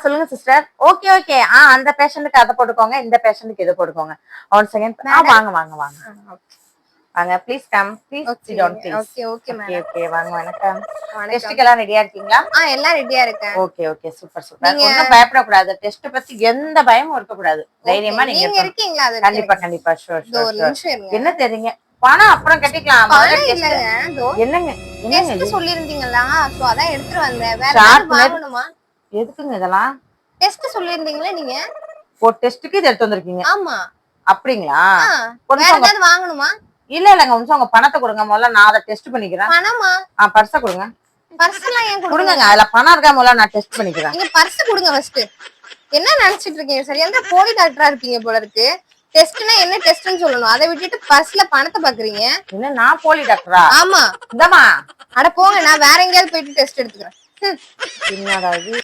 சொல்லுங்க sister. Okay okay. அந்த பேஷண்ட்டுக்கு அதை போட்டுக்கோங்க, இந்த பேஷண்ட்டுக்கு இதை போட்டுக்கோங்க. 1 செகண்ட். வாங்க வாங்க வாங்க வாங்க. Please come. Please sit down please. Okay okay madam. Okay வாங்க. வணக்கம். டெஸ்ட்க்கு எல்லாம் ரெடியா இருக்கீங்களா? எல்லாம் ரெடியா இருக்கேன். Okay okay super super. ஒண்ணும் பயப்பட கூடாது. டெஸ்ட் பத்தி எந்த பயமும் இருக்க கூடாது. தைரியமா நீங்க இருக்கீங்களா? கண்டிப்பா கண்டிப்பா. Sure sure. என்ன தெரியுங்க? பணம் அப்புறம் கட்டிக்கலாம். என்னங்க டெஸ்ட் சொல்லிருந்தீங்களா? சோ அதான் எடுத்து வந்தேன். வேற ஏதாவது வாங்கணுமா? எதுக்குங்க இதெல்லாம்? டெஸ்ட் சொல்லிருந்தீங்களா நீங்க? டெஸ்ட்க்கு இது எடுத்து வந்திருக்கீங்க? ஆமா. அப்படிங்களா? வேற ஏதாவது வாங்கணுமா? இல்ல இல்லங்க, உங்க பணத்தை கொடுங்க. முதல்ல நான் அதை டெஸ்ட் பண்ணிக்கிறேன். பணமா? பர்ஸ கொடுங்க. பர்ஸ்லாம் ஏன் கொடுங்க? அதுல பணம் இருக்கா முதல்ல நான் டெஸ்ட் பண்ணிக்கிறேன். நீங்க பர்ஸ் கொடுங்க ஃபர்ஸ்ட். என்ன நினைச்சிட்டு இருக்கீங்க? சரியா போலி டாக்டரா இருப்பீங்க போல இருக்கு. டெஸ்ட்னா என்ன டெஸ்ட்னு சொல்லணும். அதை விட்டுட்டு பர்ஸ்ல பணத்தை பாக்குறீங்க. என்ன நான் போலி டாக்டரா? ஆமா. இந்தமா அட போங்க, நான் வேற எங்கயாவது போயிட்டு டெஸ்ட் எடுத்துக்கிறேன். என்னடா இது?